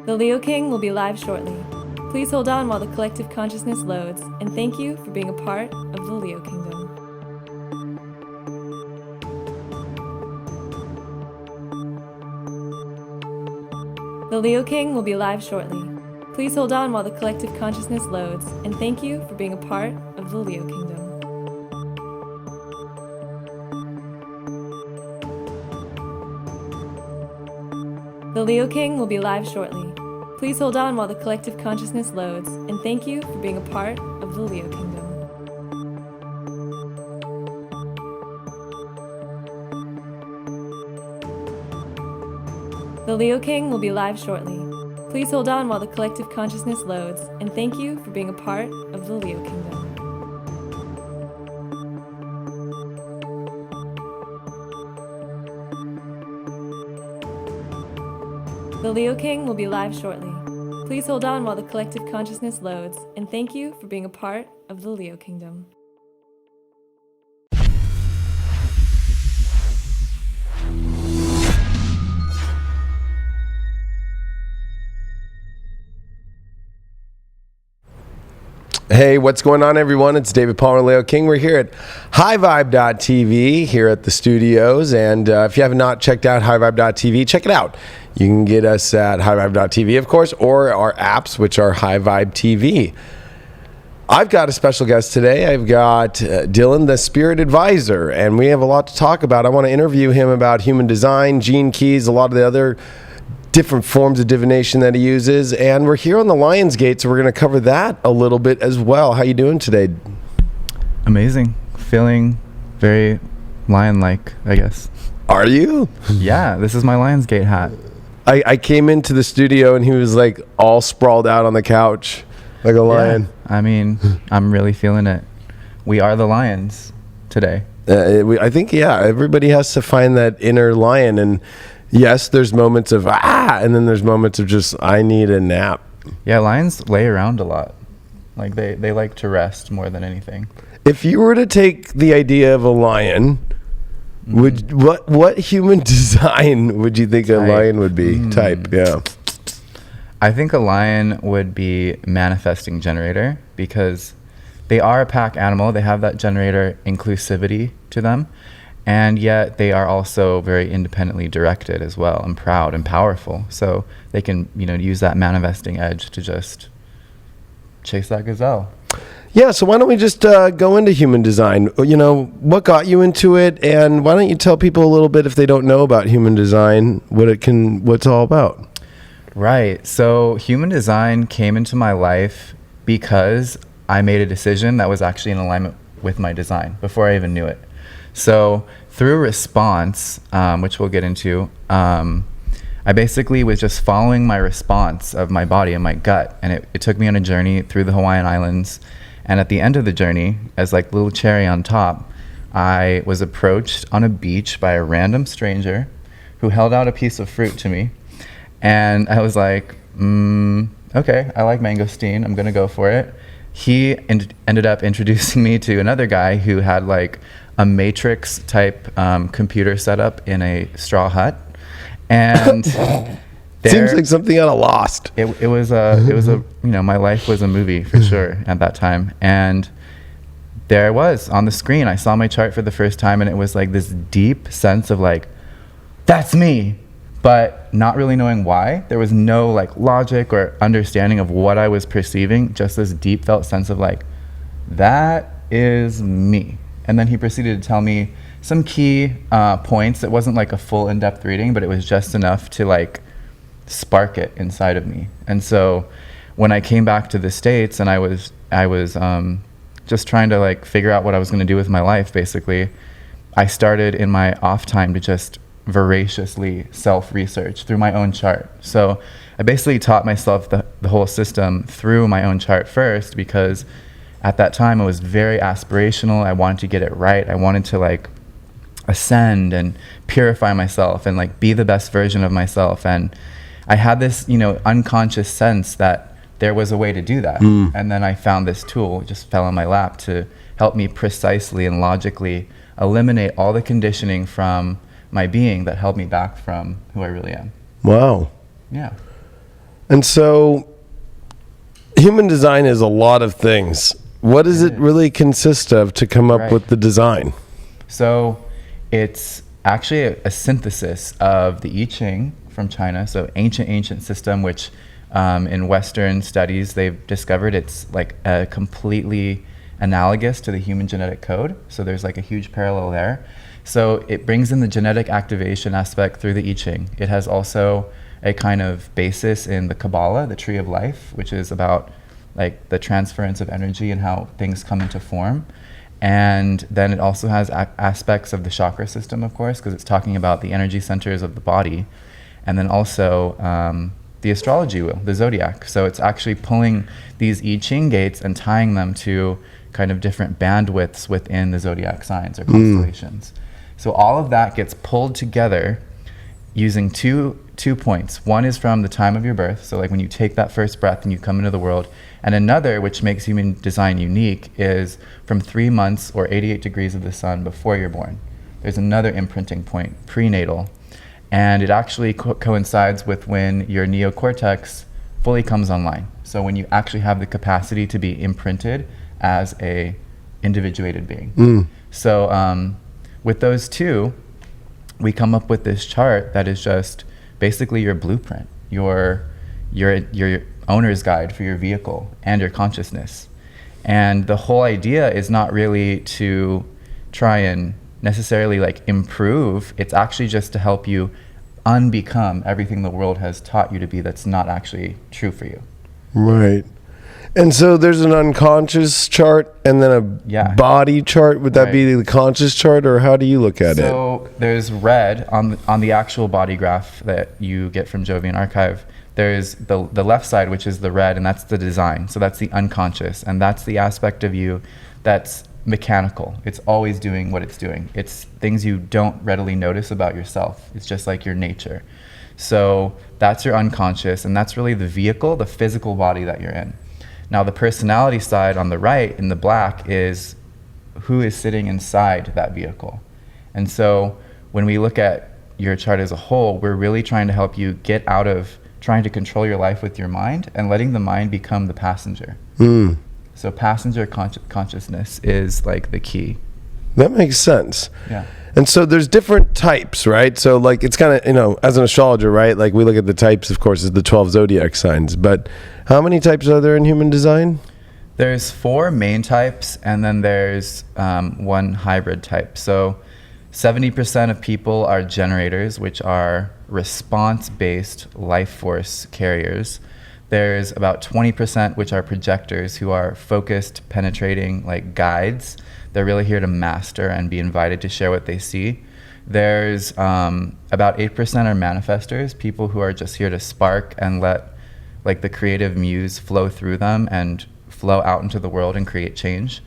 The Leo King will be live shortly. Please hold on while the collective consciousness loads, and thank you for being a part of the Leo Kingdom. The Leo King will be live shortly. Please hold on while the collective consciousness loads, and thank you for being a part of the Leo Kingdom. The Leo King will be live shortly. Please hold on while the collective consciousness loads, and thank you for being a part of the Leo Kingdom. The Leo King will be live shortly. Please hold on while the collective consciousness loads, and thank you for being a part of the Leo Kingdom. The Leo King will be live shortly. Please hold on while the collective consciousness loads, and thank you for being a part of the Leo Kingdom. Hey, what's going on, everyone? It's David Palmer, Leo King. We're here at highvibe.tv here at the studios. And if you have not checked out highvibe.tv, check it out. You can get us at highvibe.tv, of course, or our apps, which are highvibe TV. I've got a special guest today. I've got Dylan, the Spirit Advisor, and we have a lot to talk about. I want to interview him about human design, gene keys, a lot of the other different forms of divination that he uses, and we're here on the Lion's Gate, so we're going to cover that a little bit as well. How you doing today? Amazing. Feeling very lion-like, I guess. Are you? Yeah, this is my Lion's Gate hat. I came into the studio and he was like all sprawled out on the couch like a lion. I mean, I'm really feeling it. We are the lions today. I think, yeah, everybody has to find that inner lion, and yes, there's moments of and then there's moments of just I need a nap. Yeah, lions lay around a lot. Like they like to rest more than anything. If you were to take the idea of a lion, would what human design would you think a lion would be? Type, yeah. I think a lion would be manifesting generator, because they are a pack animal. They have that generator inclusivity to them. And yet they are also very independently directed as well, and proud and powerful. So they can, use that manifesting edge to just chase that gazelle. Yeah, so why don't we just go into human design? What got you into it, and why don't you tell people a little bit, if they don't know about human design, what it's all about? Right. So human design came into my life because I made a decision that was actually in alignment with my design before I even knew it. So through response, which we'll get into, I basically was just following my response of my body and my gut. And it took me on a journey through the Hawaiian Islands. And at the end of the journey, as like little cherry on top, I was approached on a beach by a random stranger who held out a piece of fruit to me. And I was like, okay, I like mangosteen. I'm going to go for it. He ended up introducing me to another guy who had like a matrix type computer setup in a straw hut, and seems like something out of Lost. It was a my life was a movie for sure at that time. And there I was on the screen. I saw my chart for the first time, and it was like this deep sense of like, that's me, but not really knowing why. There was no like logic or understanding of what I was perceiving, just this deep felt sense of like, that is me. And then he proceeded to tell me some key points. It wasn't like a full in-depth reading, but it was just enough to like spark it inside of me. And so when I came back to the States and I was just trying to like figure out what I was going to do with my life, basically, I started in my off time to just voraciously self-research through my own chart. So I basically taught myself the whole system through my own chart first, because at that time it was very aspirational. I wanted to get it right. I wanted to like ascend and purify myself and like be the best version of myself. And I had this, unconscious sense that there was a way to do that. And then I found this tool, it just fell in my lap, to help me precisely and logically eliminate all the conditioning from my being that held me back from who I really am. Wow. Yeah. And so human design is a lot of things. What does it really consist of to come up with the design? So it's actually a synthesis of the I Ching from China. So ancient system, which in Western studies, they've discovered it's like completely analogous to the human genetic code. So there's like a huge parallel there. So it brings in the genetic activation aspect through the I Ching. It has also a kind of basis in the Kabbalah, the tree of life, which is about like the transference of energy and how things come into form. And then it also has aspects of the chakra system, of course, because it's talking about the energy centers of the body. And then also the astrology wheel, the zodiac. So it's actually pulling these I Ching gates and tying them to kind of different bandwidths within the zodiac signs or constellations. So all of that gets pulled together using two points. One is from the time of your birth, so like when you take that first breath and you come into the world, and another, which makes human design unique, is from 3 months or 88 degrees of the sun before you're born. There's another imprinting point, prenatal, and it actually coincides with when your neocortex fully comes online. So when you actually have the capacity to be imprinted as a individuated being. So with those two, we come up with this chart that is just basically your blueprint, your owner's guide for your vehicle and your consciousness. And the whole idea is not really to try and necessarily like improve. It's actually just to help you unbecome everything the world has taught you to be that's not actually true for you. Right. And so there's an unconscious chart and then a body chart. Would that be the conscious chart, or how do you look at it? So there's red on the actual body graph that you get from Jovian Archive. There's the left side, which is the red, and that's the design. So that's the unconscious, and that's the aspect of you that's mechanical. It's always doing what it's doing. It's things you don't readily notice about yourself. It's just like your nature. So that's your unconscious, and that's really the vehicle, the physical body that you're in. Now the personality side on the right in the black is who is sitting inside that vehicle. And so when we look at your chart as a whole, we're really trying to help you get out of trying to control your life with your mind and letting the mind become the passenger. So passenger consciousness is like the key. That makes sense. Yeah. And so there's different types, right? So like it's kind of, as an astrologer, right? Like we look at the types, of course, as the 12 zodiac signs. But how many types are there in human design? There's 4 main types, and then there's 1 hybrid type. So 70% of people are generators, which are response-based life force carriers. There's about 20% which are projectors, who are focused, penetrating, like guides. They're really here to master and be invited to share what they see. There's about 8% are manifestors, people who are just here to spark and let like the creative muse flow through them and flow out into the world and create change.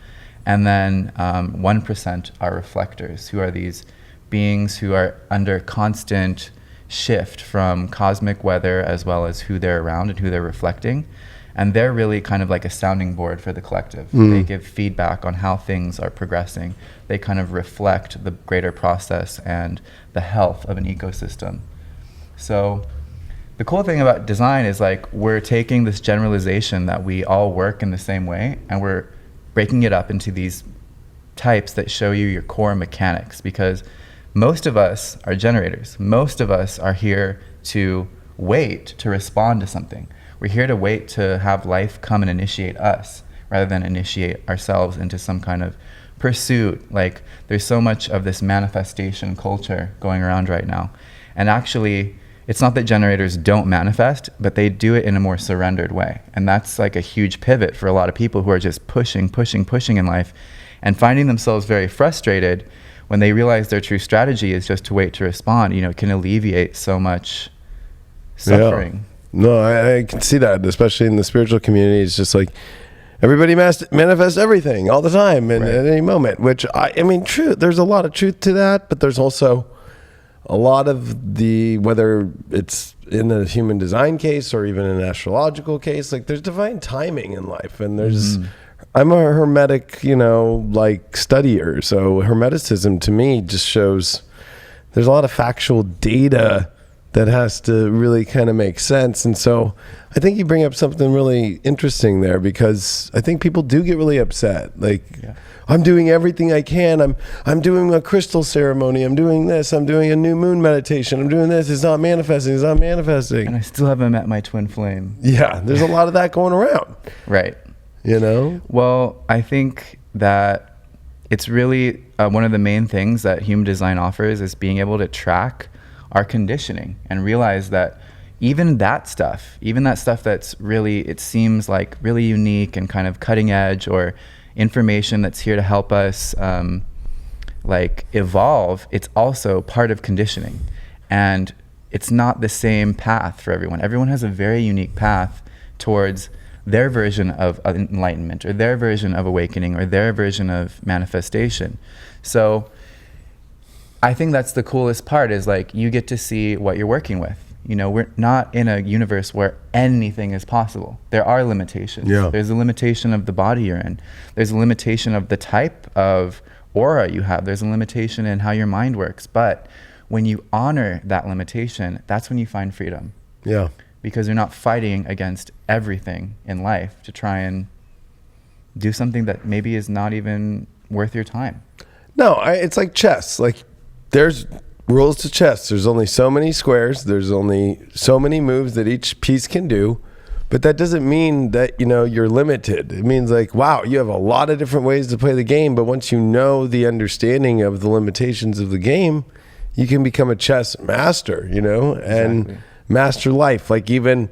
And then 1% are reflectors, who are these beings who are under constant shift from cosmic weather as well as who they're around and who they're reflecting. And they're really kind of like a sounding board for the collective. They give feedback on how things are progressing. They kind of reflect the greater process and the health of an ecosystem. So the cool thing about design is like we're taking this generalization that we all work in the same way, and we're breaking it up into these types that show you your core mechanics, because most of us are generators. Most of us are here to wait to respond to something. We're here to wait to have life come and initiate us rather than initiate ourselves into some kind of pursuit. Like there's so much of this manifestation culture going around right now. And actually, it's not that generators don't manifest, but they do it in a more surrendered way. And that's like a huge pivot for a lot of people who are just pushing in life and finding themselves very frustrated when they realize their true strategy is just to wait to respond. It can alleviate so much suffering. Yeah. No, I can see that, especially in the spiritual community. It's just like everybody manifests everything all the time and at any moment, which I mean, true. There's a lot of truth to that, but there's also a lot of whether it's in a human design case or even an astrological case, like there's divine timing in life, and there's, I'm a Hermetic, like studier. So Hermeticism to me just shows there's a lot of factual data that has to really kind of make sense. And so I think you bring up something really interesting there, because I think people do get really upset. Like, I'm doing everything I can. I'm doing a crystal ceremony. I'm doing this. I'm doing a new moon meditation. I'm doing this. It's not manifesting. It's not manifesting. And I still haven't met my twin flame. Yeah, there's a lot of that going around. Right. You know? Well, I think that it's really one of the main things that human design offers is being able to track our conditioning and realize that even that stuff that's really, it seems like really unique and kind of cutting edge, or information that's here to help us like evolve, it's also part of conditioning. And it's not the same path for everyone. Everyone has a very unique path towards their version of enlightenment, or their version of awakening, or their version of manifestation. So I think that's the coolest part, is like you get to see what you're working with. You know, we're not in a universe where anything is possible. There are limitations. Yeah. There's a limitation of the body you're in. There's a limitation of the type of aura you have. There's a limitation in how your mind works. But when you honor that limitation, that's when you find freedom. Yeah. Because you're not fighting against everything in life to try and do something that maybe is not even worth your time. No, it's like chess. Like, there's rules to chess. There's only so many squares. There's only so many moves that each piece can do. But that doesn't mean that, you know, you're limited. It means like, wow, you have a lot of different ways to play the game. But once you know the understanding of the limitations of the game, you can become a chess master, you know, and master life. Like, even,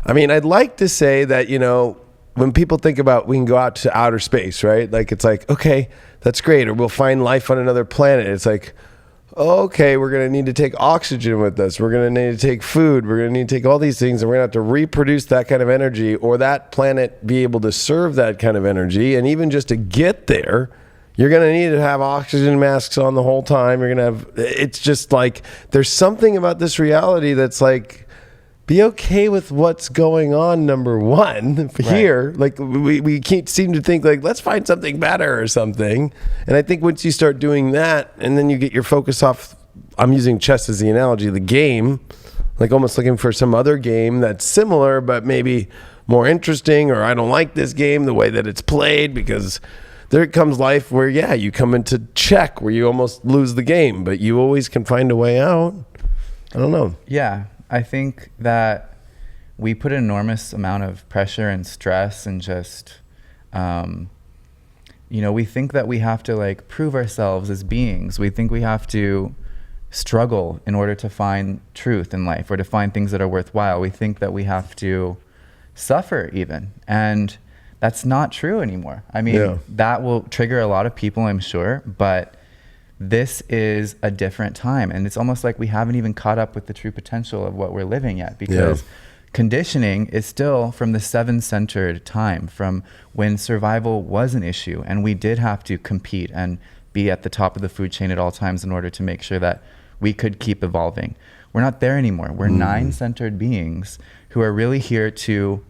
I mean, I'd like to say that, you know, when people think about we can go out to outer space, right? Like, it's like, okay, that's great. Or we'll find life on another planet. It's like, okay, we're going to need to take oxygen with us. We're going to need to take food. We're going to need to take all these things, and we're going to have to reproduce that kind of energy, or that planet be able to serve that kind of energy. And even just to get there, you're going to need to have oxygen masks on the whole time. You're going to have, it's just like, there's something about this reality that's like, be okay with what's going on, number one, here. Like, we can't seem to think like, let's find something better or something. And I think once you start doing that, and then you get your focus off, I'm using chess as the analogy, the game, like almost looking for some other game that's similar, but maybe more interesting, or I don't like this game the way that it's played, because there comes life where, yeah, you come into check where you almost lose the game, but you always can find a way out. I don't know. Yeah. I think that we put an enormous amount of pressure and stress, and just, you know, we think that we have to like prove ourselves as beings. We think we have to struggle in order to find truth in life, or to find things that are worthwhile. We think that we have to suffer even. And that's not true anymore. I mean, that will trigger a lot of people, I'm sure, but this is a different time, and it's almost like we haven't even caught up with the true potential of what we're living yet, because conditioning is still from the 7-centered time, from when survival was an issue and we did have to compete and be at the top of the food chain at all times in order to make sure that we could keep evolving. We're not there anymore. We're 9-centered beings who are really here to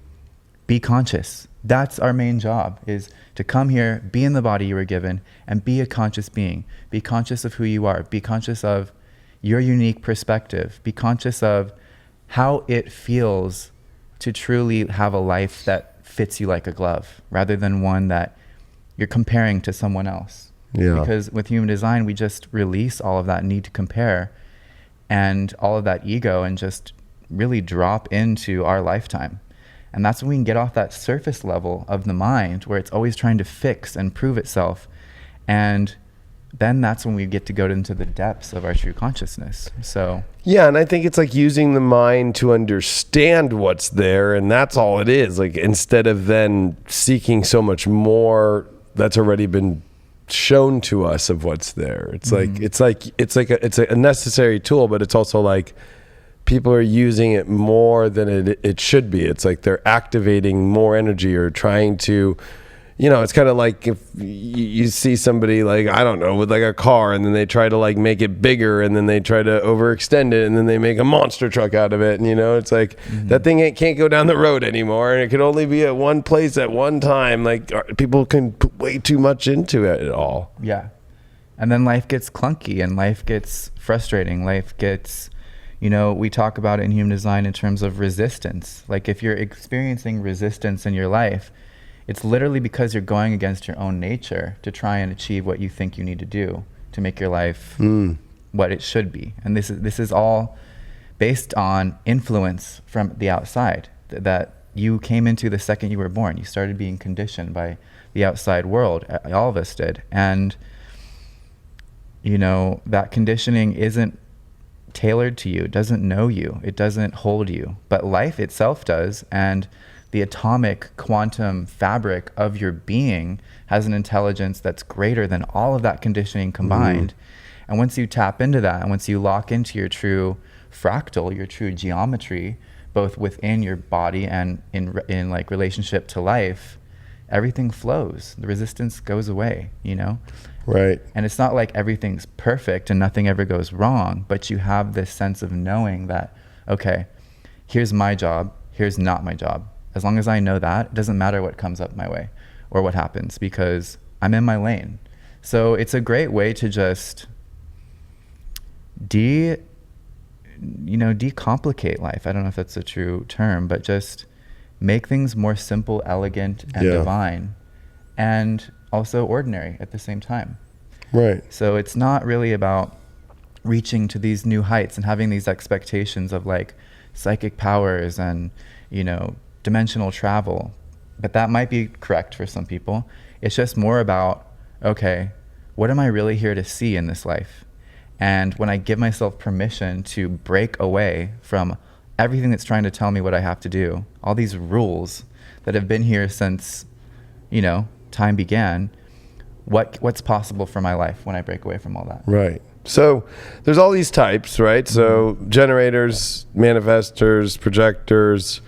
be conscious. That's our main job, is to come here, be in the body you were given, and be a conscious being. Be conscious of who you are. Be conscious of your unique perspective. Be conscious of how it feels to truly have a life that fits you like a glove, rather than one that you're comparing to someone else. Yeah. Because with human design, we just release all of that need to compare and all of that ego, and just really drop into our lifetime. And that's when we can get off that surface level of the mind, where it's always trying to fix and prove itself. And then that's when we get to go into the depths of our true consciousness. So yeah, and I think it's like using the mind to understand what's there, and that's all it is. Like, instead of then seeking so much more that's already been shown to us of what's there. It's it's a necessary tool, but it's also like people are using it more than it should be. It's like they're activating more energy, or trying to, you know, it's kind of like if you see somebody, like, I don't know, with like a car, and then they try to like make it bigger, and then they try to overextend it, and then they make a monster truck out of it. And, you know, it's like that thing can't go down the road anymore, and it can only be at one place at one time. Like, people can put way too much into it at all. Yeah. And then life gets clunky, and life gets frustrating. Life gets, We talk about it in human design in terms of resistance. Like if you're experiencing resistance in your life, it's literally because you're going against your own nature to try and achieve what you think you need to do to make your life what it should be. And this is all based on influence from the outside that you came into the second you were born. You started being conditioned by the outside world. All of us did. And that conditioning isn't tailored to you. It doesn't know you. It doesn't hold you. But life itself does. And the atomic quantum fabric of your being has an intelligence that's greater than all of that conditioning combined. And once you tap into that, and once you lock into your true fractal, your true geometry, both within your body and in like relationship to life, everything flows. The resistance goes away, Right. And it's not like everything's perfect and nothing ever goes wrong, but you have this sense of knowing that, okay, here's my job, here's not my job. As long as I know that, it doesn't matter what comes up my way or what happens, because I'm in my lane. So it's a great way to just decomplicate life. I don't know if that's a true term, but just make things more simple, elegant, and divine, and also ordinary at the same time. Right. So it's not really about reaching to these new heights and having these expectations of like psychic powers and, dimensional travel. But that might be correct for some people. It's just more about, okay, what am I really here to see in this life? And when I give myself permission to break away from everything that's trying to tell me what I have to do, all these rules that have been here since, time began, what's possible for my life when I break away from all that? Right. So there's all these types, right? So generators, manifestors, projectors,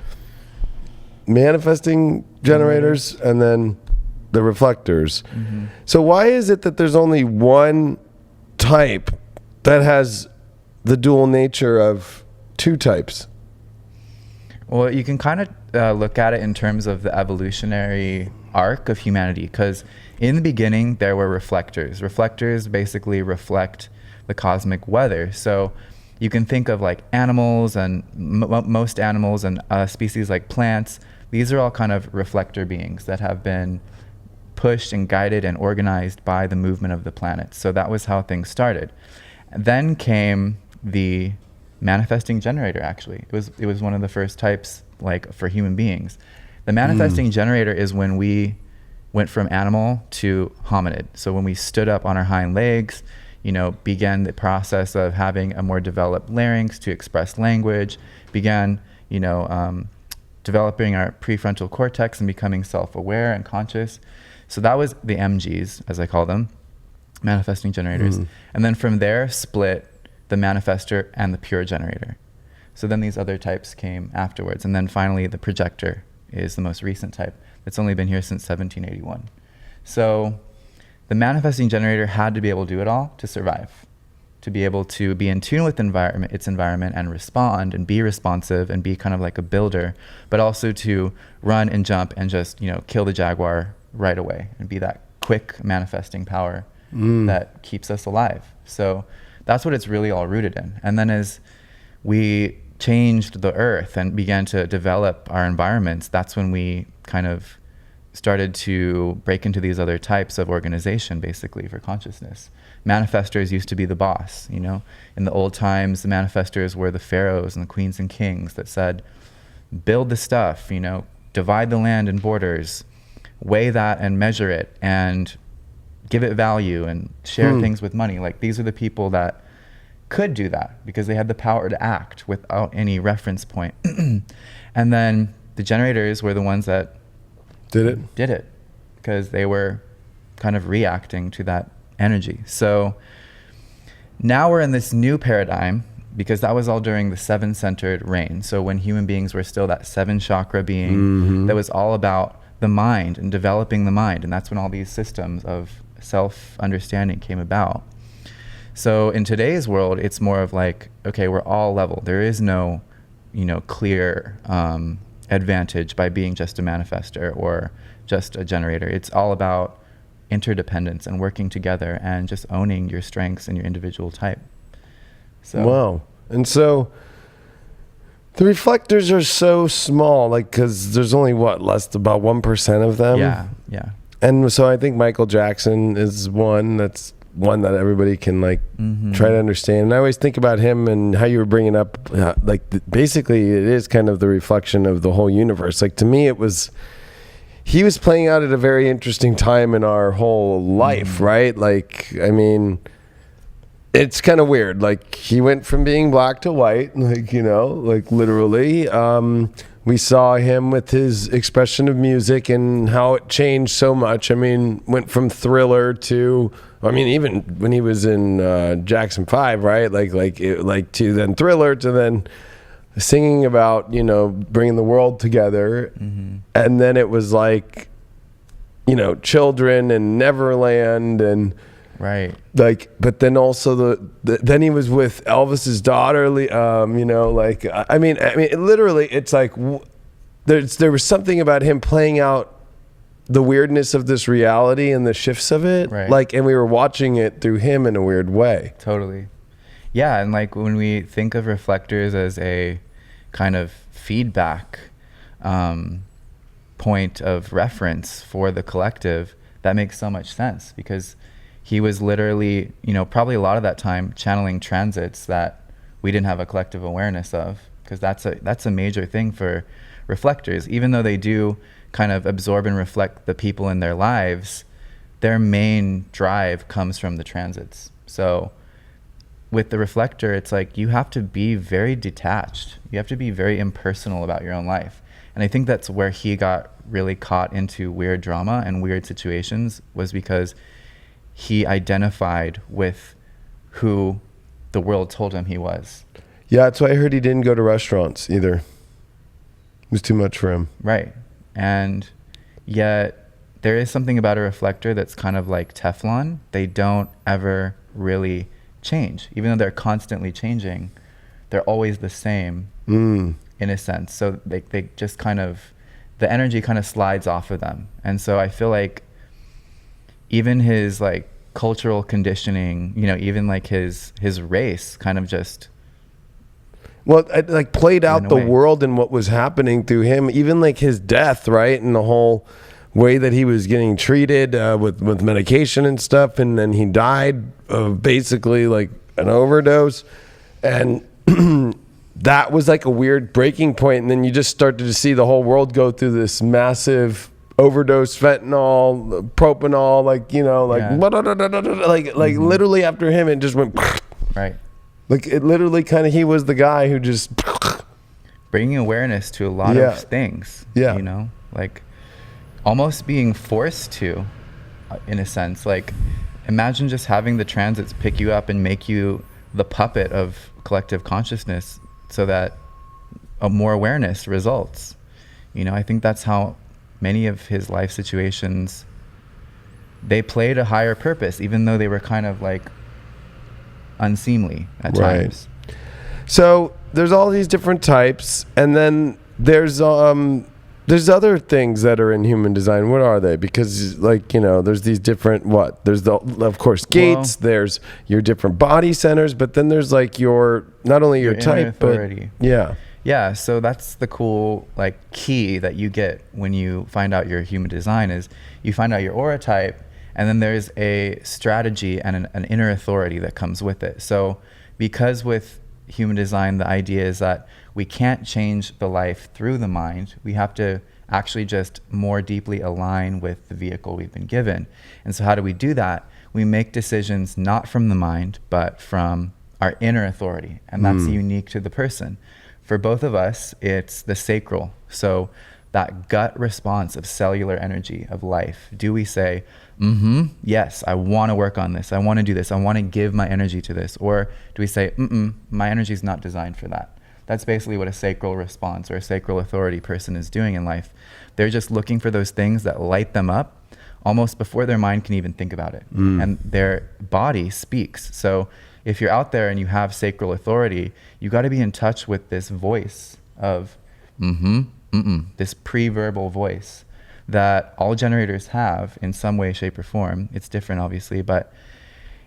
manifesting generators, and then the reflectors. So why is it that there's only one type that has the dual nature of two types? Well, you can kind of look at it in terms of the evolutionary arc of humanity, because in the beginning there were reflectors. Reflectors basically reflect the cosmic weather. So you can think of like animals and most animals and species like plants. These are all kind of reflector beings that have been pushed and guided and organized by the movement of the planets. So that was how things started. Then came the manifesting generator. Actually, it was one of the first types, like for human beings. The manifesting generator is when we went from animal to hominid. So when we stood up on our hind legs, began the process of having a more developed larynx to express language, began developing our prefrontal cortex and becoming self-aware and conscious. So that was the MGs, as I call them, manifesting generators. And then from there split the manifestor and the pure generator. So then these other types came afterwards. And then finally the projector is the most recent type. It's only been here since 1781. So the manifesting generator had to be able to do it all to survive, to be able to be in tune with its environment and respond and be responsive and be kind of like a builder, but also to run and jump and just, kill the jaguar right away and be that quick manifesting power that keeps us alive. So that's what it's really all rooted in. And then as we changed the earth and began to develop our environments, that's when we kind of started to break into these other types of organization, basically, for consciousness. Manifestors used to be the boss, In the old times, the manifestors were the pharaohs and the queens and kings that said, build the stuff, divide the land in borders, weigh that and measure it, and give it value and share things with money. Like, these are the people that could do that because they had the power to act without any reference point. And then the generators were the ones that did it because they were kind of reacting to that energy. So now we're in this new paradigm, because that was all during the seven-centered reign. So when human beings were still that seven chakra being that was all about the mind and developing the mind. And that's when all these systems of self-understanding came about. So in today's world, it's more of like, okay, we're all level. There is no, clear advantage by being just a manifestor or just a generator. It's all about interdependence and working together and just owning your strengths and your individual type. So wow. And so the reflectors are so small, like, because there's only about 1% of them. Yeah. And so I think Michael Jackson is one that everybody can try to understand. And I always think about him and how you were bringing up, basically it is kind of the reflection of the whole universe. Like, to me, he was playing out at a very interesting time in our whole life, right? Like, I mean, it's kind of weird. Like, he went from being black to white, literally. We saw him with his expression of music and how it changed so much. I mean, went from Thriller to, even when he was in Jackson 5, right? To then Thriller to then singing about, bringing the world together. Mm-hmm. And then it was Children and Neverland and right. But then also then he was with Elvis's daughter, literally it's like there was something about him playing out the weirdness of this reality and the shifts of it. Right. And we were watching it through him in a weird way. Totally. Yeah. And when we think of reflectors as a kind of feedback point of reference for the collective, that makes so much sense, because he was literally, probably a lot of that time channeling transits that we didn't have a collective awareness of, because that's a major thing for reflectors. Even though they do kind of absorb and reflect the people in their lives, their main drive comes from the transits. So with the reflector, it's like you have to be very detached. You have to be very impersonal about your own life. And I think that's where he got really caught into weird drama and weird situations, was because he identified with who the world told him he was. Yeah, that's why I heard he didn't go to restaurants either. It was too much for him. Right. And yet there is something about a reflector that's kind of like Teflon. They don't ever really change. Even though they're constantly changing, they're always the same in a sense. So they just kind of, the energy kind of slides off of them. And so I feel like even his cultural conditioning, even his race kind of just played out the world and what was happening through him, even his death, right? And the whole way that he was getting treated with medication and stuff, and then he died of basically an overdose, and that was a weird breaking point. And then you just started to see the whole world go through this massive overdose, fentanyl, propanol, literally after him it just went right. It literally kind of, he was the guy who just bringing awareness to a lot of things. Yeah. Almost being forced to, in a sense. Imagine just having the transits pick you up and make you the puppet of collective consciousness, so that more awareness results. I think that's how many of his life situations, they played a higher purpose, even though they were kind of unseemly at times. So there's all these different types, and then there's other things that are in human design. What are they? Because there's these different, there's of course gates, there's your different body centers, but then there's your not only your type, but yeah, so that's the cool key that you get when you find out your human design, is you find out your aura type, and then there's a strategy and an inner authority that comes with it. So because with human design, the idea is that we can't change the life through the mind. We have to actually just more deeply align with the vehicle we've been given. And so how do we do that? We make decisions not from the mind, but from our inner authority. And that's unique to the person. For both of us, it's the sacral. So that gut response of cellular energy of life. Do we say, yes, I want to work on this. I want to do this. I want to give my energy to this. Or do we say, my energy is not designed for that? That's basically what a sacral response or a sacral authority person is doing in life. They're just looking for those things that light them up almost before their mind can even think about it. And their body speaks. So if you're out there and you have sacral authority, you got to be in touch with this voice of this pre-verbal voice that all generators have in some way, shape, or form. It's different, obviously, but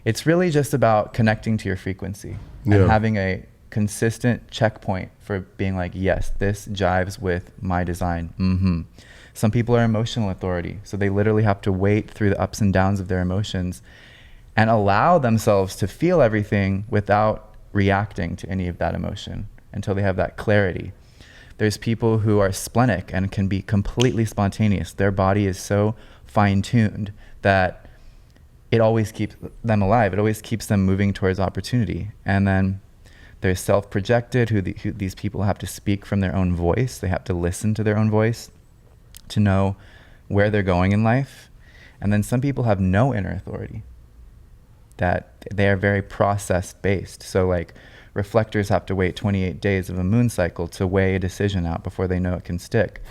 it's really just about connecting to your frequency and having a consistent checkpoint for being like, yes, this jives with my design. Some people are emotional authority, so they literally have to wait through the ups and downs of their emotions and allow themselves to feel everything without reacting to any of that emotion until they have that clarity. There's people who are splenic and can be completely spontaneous. Their body is so fine-tuned that it always keeps them alive. It always keeps them moving towards opportunity. And then there's self-projected, who these people have to speak from their own voice. They have to listen to their own voice to know where they're going in life. And then some people have no inner authority, that they are very process-based. So like reflectors have to wait 28 days of a moon cycle to weigh a decision out before they know it can stick.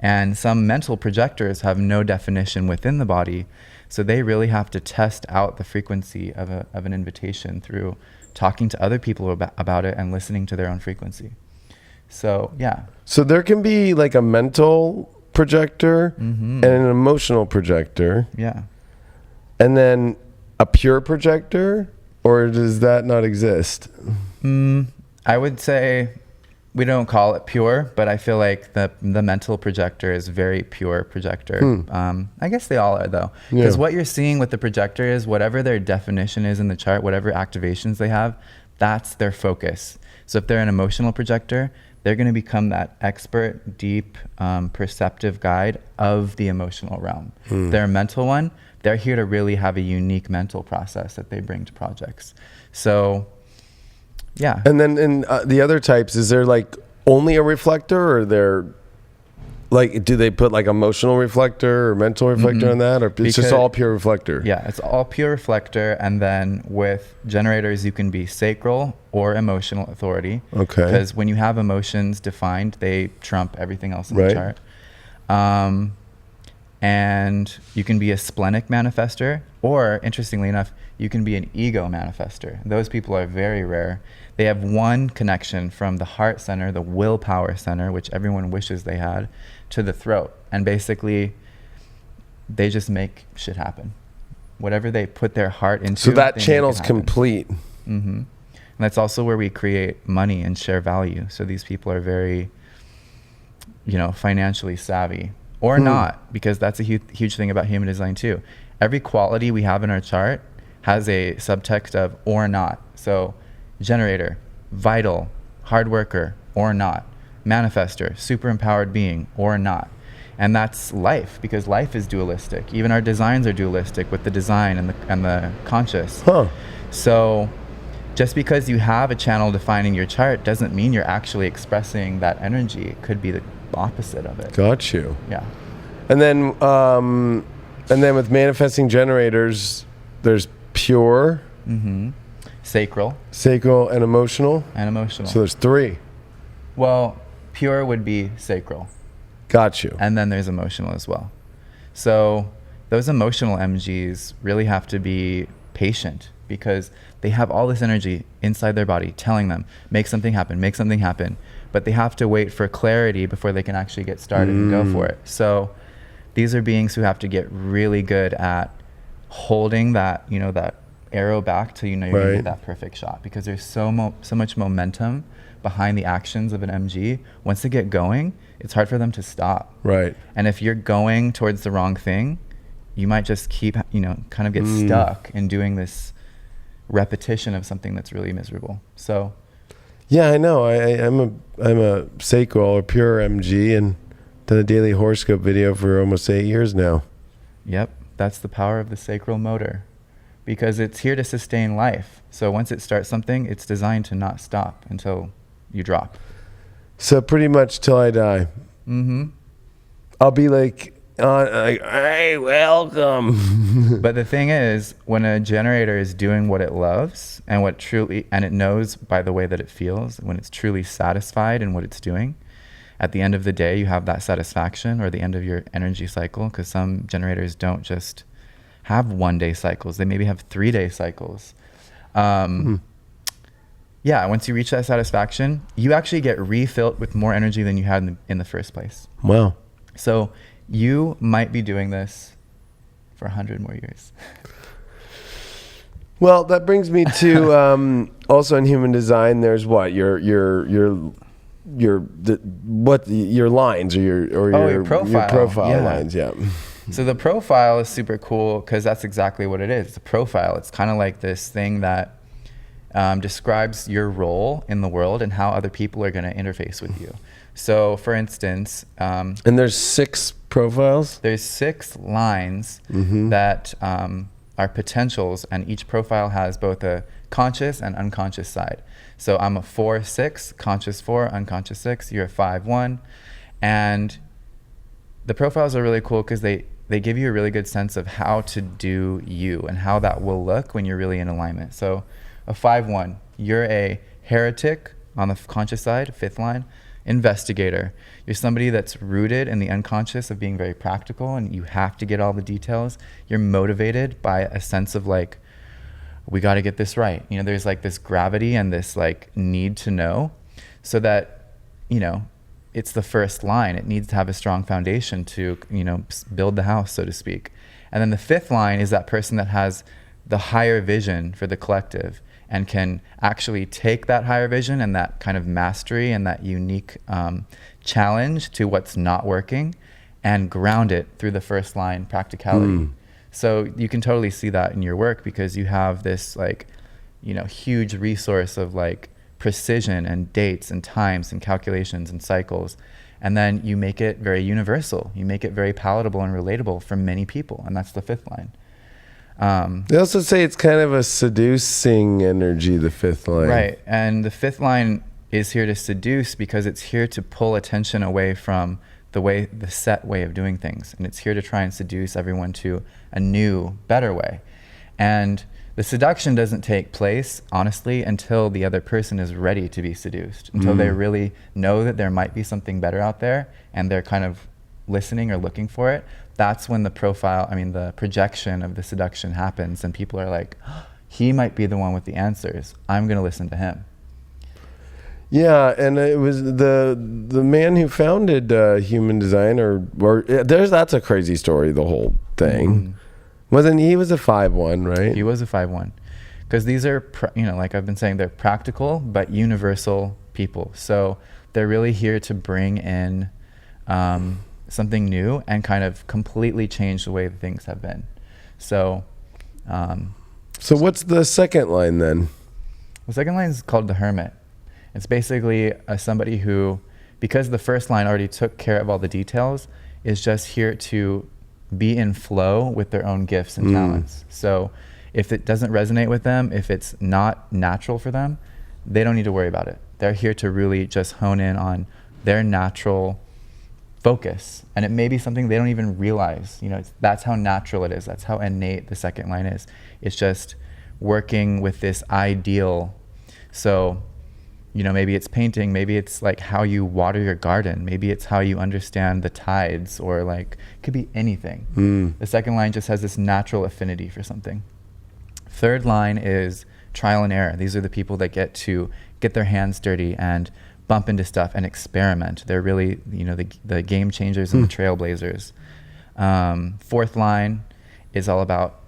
And some mental projectors have no definition within the body, so they really have to test out the frequency of an invitation through talking to other people about it and listening to their own frequency. So yeah. So there can be like a mental projector and an emotional projector. Yeah. And then a pure projector, or does that not exist? I would say we don't call it pure, but I feel like the mental projector is very pure projector. I guess they all are though, because what you're seeing with the projector is whatever their definition is in the chart, whatever activations they have, that's their focus. So if they're an emotional projector, they're going to become that expert, deep, perceptive guide of the emotional realm. They're a mental one. They're here to really have a unique mental process that they bring to projects. So yeah. And then in the other types, is there like only a reflector, or they're like, do they put like emotional reflector or mental reflector on that, or it's just all pure reflector? Yeah, it's all pure reflector. And then with generators, you can be sacral or emotional authority. Okay. Because when you have emotions defined, they trump everything else in the chart. And you can be a splenic manifester, or interestingly enough, you can be an ego manifester. Those people are very rare. They have one connection from the heart center, the willpower center, which everyone wishes they had, to the throat. And basically, they just make shit happen. Whatever they put their heart into. So that channel's complete. And that's also where we create money and share value. So these people are very, financially savvy. Or not, because that's a huge thing about human design too. Every quality we have in our chart has a subtext of or not. So generator, vital, hard worker, or not. Manifester, super empowered being, or not. And that's life, because life is dualistic. Even our designs are dualistic with the design and the conscious. So just because you have a channel defining your chart doesn't mean you're actually expressing that energy. It could be the opposite of it. Got you. Yeah. And then with manifesting generators, there's pure, Sacral, and emotional. So there's three. Well, pure would be sacral. Got you. And then there's emotional as well. So those emotional MGs really have to be patient, because they have all this energy inside their body telling them, make something happen. But they have to wait for clarity before they can actually get started and go for it. So these are beings who have to get really good at holding that, that arrow back till you're gonna get that perfect shot, because there's so much momentum behind the actions of an MG. Once they get going, it's hard for them to stop. Right. And if you're going towards the wrong thing, you might just keep, kind of get stuck in doing this repetition of something that's really miserable. So yeah, I know. I'm a sacral or pure MG, and done a daily horoscope video for almost 8 years now. Yep, that's the power of the sacral motor, because it's here to sustain life. So once it starts something, it's designed to not stop until you drop. So pretty much till I die. I'll be like, hey, welcome. But the thing is, when a generator is doing what it loves and it knows by the way that it feels, when it's truly satisfied in what it's doing, at the end of the day, you have that satisfaction, or the end of your energy cycle, because some generators don't just have 1 day cycles. They maybe have 3 day cycles. Yeah, once you reach that satisfaction, you actually get refilled with more energy than you had in the first place. Wow. So you might be doing this for 100 more years. Well, that brings me to Also in human design, there's what your lines or your profile lines. Yeah. So the profile is super cool because that's exactly what it is. It's a profile. It's kind of like this thing that describes your role in the world and how other people are going to interface with you. So for instance, and there's 6 profiles. There's 6 lines that are potentials, and each profile has both a conscious and unconscious side. So I'm a 4-6, conscious 4, unconscious 6. You're a 5-1, and the profiles are really cool because they give you a really good sense of how to do you and how that will look when you're really in alignment. So a 5-1, you're a heretic on the conscious side, 5th line, investigator. You're somebody that's rooted in the unconscious of being very practical, and you have to get all the details. You're motivated by a sense of like, we got to get this right. You know, there's like this gravity and this like need to know, so that, you know, it's the first line. It needs to have a strong foundation to, you know, build the house, so to speak. And then the 5th line is that person that has the higher vision for the collective and can actually take that higher vision and that kind of mastery and that unique challenge to what's not working and ground it through the first line practicality. So you can totally see that in your work because you have this like, you know, huge resource of like precision and dates and times and calculations and cycles. And then you make it very universal. You make it very palatable and relatable for many people. And that's the 5th line. They also say it's kind of a seducing energy, the 5th line. Right. And the 5th line is here to seduce because it's here to pull attention away from the set way of doing things. And it's here to try and seduce everyone to a new, better way. And the seduction doesn't take place, honestly, until the other person is ready to be seduced, until they really know that there might be something better out there and they're kind of listening or looking for it. That's when the projection of the seduction happens, and people are like, oh, he might be the one with the answers. I'm going to listen to him. Yeah, and it was the man who founded Human Design, or that's a crazy story, the whole thing. Wasn't he was a 5-1, right? He was a 5-1. Because these are, like I've been saying, they're practical but universal people. So they're really here to bring in something new and kind of completely change the way things have been. So what's the second line then? The second line is called the Hermit. It's basically somebody who, because the first line already took care of all the details, is just here to be in flow with their own gifts and talents. So if it doesn't resonate with them, if it's not natural for them, they don't need to worry about it. They're here to really just hone in on their natural focus. And it may be something they don't even realize. That's how natural it is. That's how innate the second line is. It's just working with this ideal. So, maybe it's painting, maybe it's like how you water your garden, maybe it's how you understand the tides, or like, it could be anything. The second line just has this natural affinity for something. Third line is trial and error. These are the people that get to get their hands dirty and bump into stuff and experiment. They're really, the game changers and the trailblazers. Fourth line is all about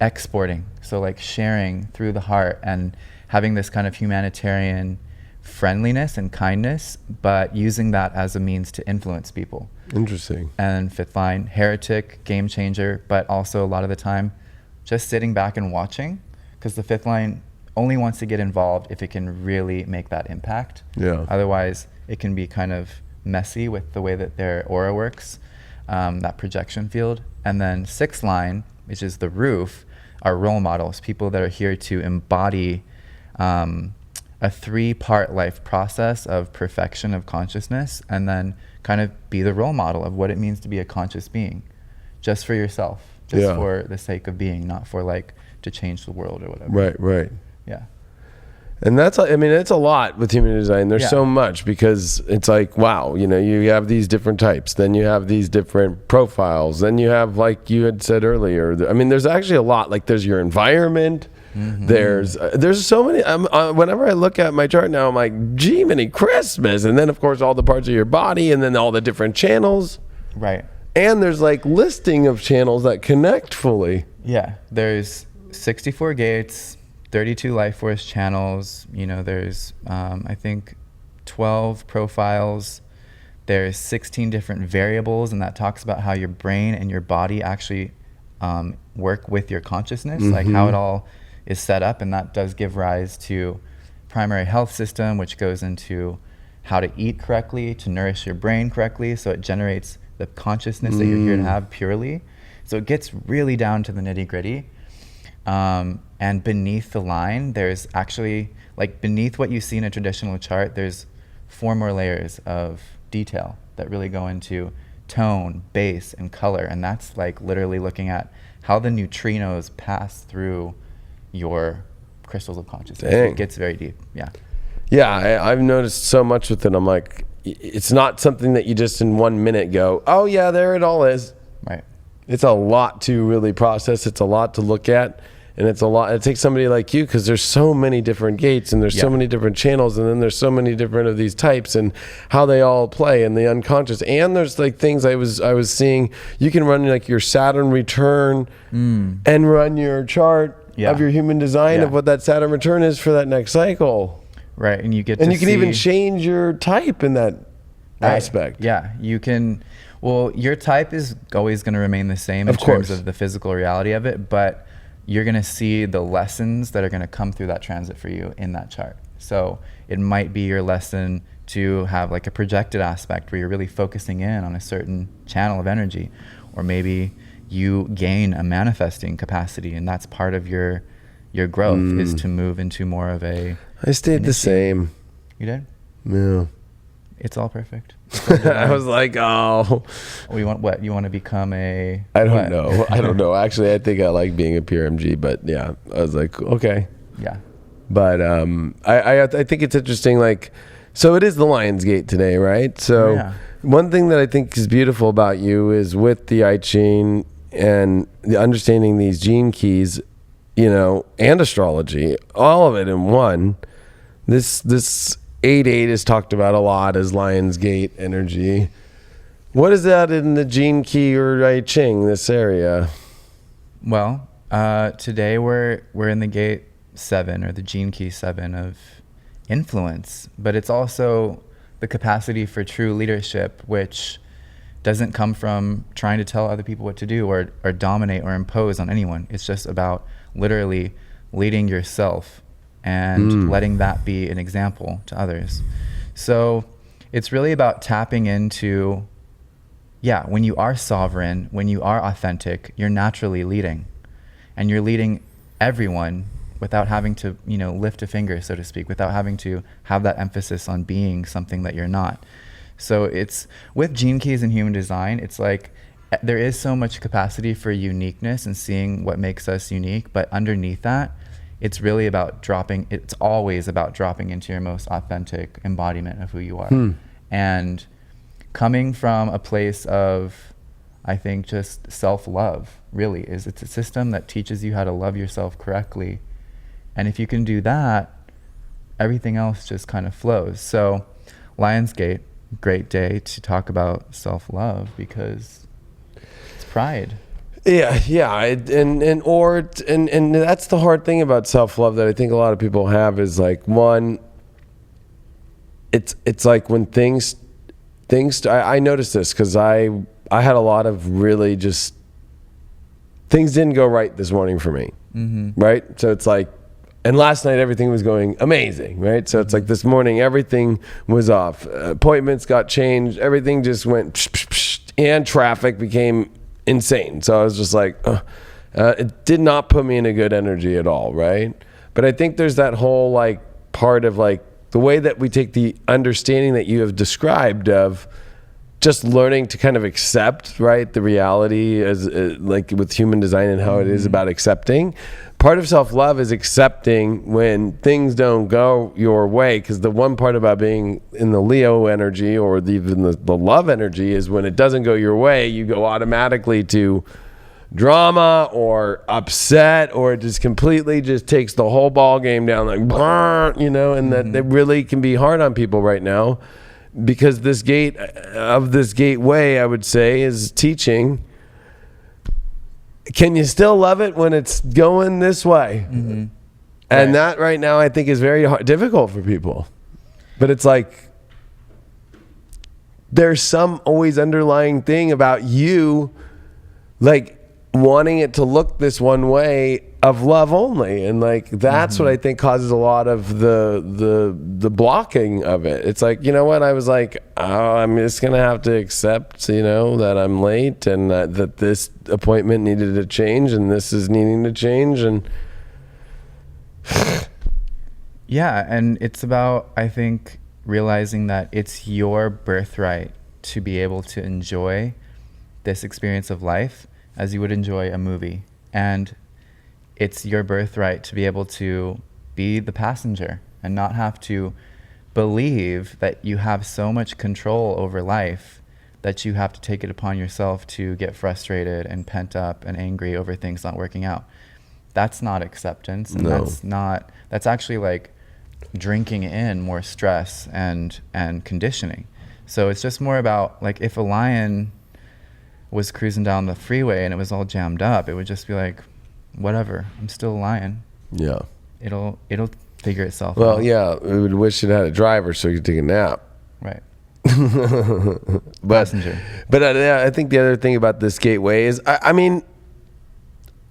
exporting. So like sharing through the heart and having this kind of humanitarian friendliness and kindness, but using that as a means to influence people. Interesting. And fifth line, heretic, game changer, but also a lot of the time just sitting back and watching, because the fifth line only wants to get involved if it can really make that impact. Yeah. Otherwise, it can be kind of messy with the way that their aura works, that projection field. And then sixth line, which is the roof, are role models, people that are here to embody a 3-part life process of perfection of consciousness, and then kind of be the role model of what it means to be a conscious being, just for yourself, just for the sake of being, not for like to change the world or whatever. Right. Yeah. And it's a lot with human design. There's so much, because it's like, wow, you have these different types, then you have these different profiles, then you have, like you had said earlier, there's actually a lot. Like, there's your environment. Mm-hmm. There's so many. Whenever I look at my chart now, I'm like, gee, many Christmas. And then, of course, all the parts of your body, and then all the different channels. Right. And there's like listing of channels that connect fully. Yeah. There's 64 gates, 32 life force channels. You know, there's I think 12 profiles. There's 16 different variables, and that talks about how your brain and your body actually work with your consciousness, like how it all is set up. And that does give rise to primary health system, which goes into how to eat correctly, to nourish your brain correctly, so it generates the consciousness that you're here to have purely. So it gets really down to the nitty gritty. And beneath the line, there's actually, like beneath what you see in a traditional chart, there's 4 more layers of detail that really go into tone, base, and color. And that's like literally looking at how the neutrinos pass through your crystals of consciousness. Dang. It gets very deep. Yeah. Yeah, I've noticed so much with it. I'm like, it's not something that you just in 1 minute go, oh yeah, there it all is. Right. It's a lot to really process. It's a lot to look at. And it's a lot. It takes somebody like you, because there's so many different gates, and there's so many different channels, and then there's so many different of these types, and how they all play, and the unconscious. And there's like things I was seeing. You can run like your Saturn return and run your chart of your human design of what that Saturn return is for that next cycle. Right, and you get and to you can even change your type in that aspect. Yeah, you can. Well, your type is always going to remain the same in terms of the physical reality of it, but you're going to see the lessons that are going to come through that transit for you in that chart. So it might be your lesson to have like a projected aspect where you're really focusing in on a certain channel of energy, or maybe you gain a manifesting capacity, and that's part of your growth is to move into more of a. I stayed the same. You did? Yeah. It's all perfect. I was like, oh. You want what? You want to become a. I don't know. I don't know. Actually, I think I like being a pure MG, but yeah, I was like, okay. Yeah. But I think it's interesting. Like, so it is the Lion's Gate today, right? So one thing that I think is beautiful about you is with the I Ching and the understanding these gene keys, you know, and astrology, all of it in one. This 8-8 is talked about a lot as Lion's Gate energy. What is that in the gene key or I Ching, this area? Well, today we're in the gate 7, or the gene key 7 of influence, but it's also the capacity for true leadership, which doesn't come from trying to tell other people what to do or dominate or impose on anyone. It's just about literally leading yourself and letting that be an example to others. So it's really about tapping into, when you are sovereign, when you are authentic, you're naturally leading, and you're leading everyone without having to, lift a finger, so to speak, without having to have that emphasis on being something that you're not. So it's with gene keys and human design, it's like there is so much capacity for uniqueness and seeing what makes us unique, but underneath that, it's really about it's always about dropping into your most authentic embodiment of who you are. And coming from a place of, I think, just self-love, really, it's a system that teaches you how to love yourself correctly. And if you can do that, everything else just kind of flows. So Lion's Gate, great day to talk about self-love, because it's pride. Yeah, and that's the hard thing about self-love that I think a lot of people have is like, one, it's like when things I noticed this because I had a lot of really just things didn't go right this morning for me, right? So it's like, and last night everything was going amazing, right? So it's like this morning everything was off, appointments got changed, everything just went and traffic became insane. So I was just like, it did not put me in a good energy at all, right? But I think there's that whole like part of like the way that we take the understanding that you have described of just learning to kind of accept, right, the reality as like with human design and how it is about accepting. Part of self-love is accepting when things don't go your way, because the one part about being in the Leo energy or even the love energy is when it doesn't go your way, you go automatically to drama or upset, or it just completely just takes the whole ball game down, like, and that it really can be hard on people right now, because this gateway, I would say, is teaching. Can you still love it when it's going this way? And Right. that right now I think is very difficult for people. But it's like there's some always underlying thing about you like wanting it to look this one way of love only, and like that's what I think causes a lot of the blocking of it. It's like, you know what, I was like, oh, I'm just gonna have to accept, you know, that I'm late and that this appointment needed to change and this is needing to change. And Yeah, and it's about, I think, realizing that it's your birthright to be able to enjoy this experience of life as you would enjoy a movie. And it's your birthright to be able to be the passenger and not have to believe that you have so much control over life that you have to take it upon yourself to get frustrated and pent up and angry over things not working out. That's not acceptance, and that's actually like drinking in more stress and conditioning. So it's just more about, like, if a lion was cruising down the freeway and it was all jammed up, it would just be like, whatever, I'm still a lion. yeah, It'll figure itself out. well, yeah, we would wish it had a driver so you could take a nap. Right. But Passenger. but I think the other thing about this gateway is, I mean,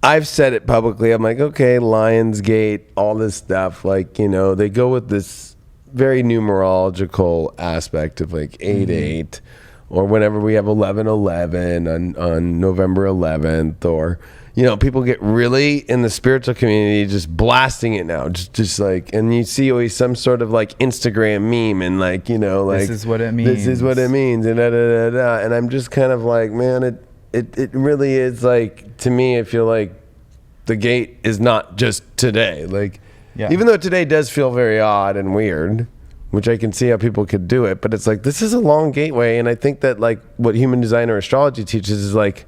I've said it publicly. I'm like, okay, Lionsgate, all this stuff, like, you know, they go with this very numerological aspect of like 8/8, or whenever we have 11/11 on November 11th, or, you know, people get really in the spiritual community just blasting it now, just like, and you see always some sort of like Instagram meme and like, you know, like, This is what it means. This is what it means, and da da da da. And I'm just kind of like, man, it really is like, to me, I feel like the gate is not just today. Like, Yeah. even though today does feel very odd and weird, which I can see how people could do it, but it's like, this is a long gateway. And I think that like what human design or astrology teaches is like,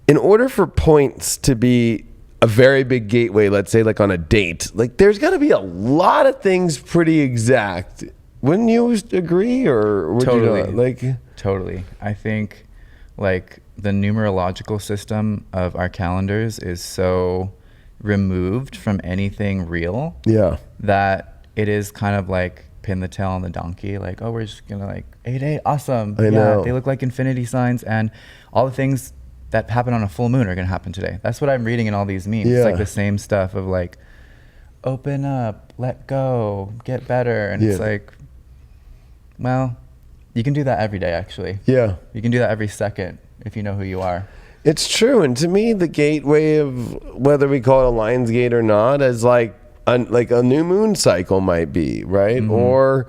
in order for points to be a very big gateway, let's say like on a date, like there's got to be a lot of things pretty exact. Wouldn't you agree, or would Totally. you not? Like, Totally. I think like the numerological system of our calendars is so removed from anything real yeah, that it is kind of like pin the tail on the donkey. Like, oh, we're just gonna like 8/8, awesome. I know. They look like infinity signs, and all the things that happen on a full moon are gonna happen today. That's what I'm reading in all these memes. Yeah. It's like the same stuff of like, open up, let go, get better. And it's Yeah. like, well, you can do that every day, actually. yeah. You can do that every second if you know who you are. It's true. And to me, the gateway of whether we call it a lion's gate or not, is like a new moon cycle might be, right? Or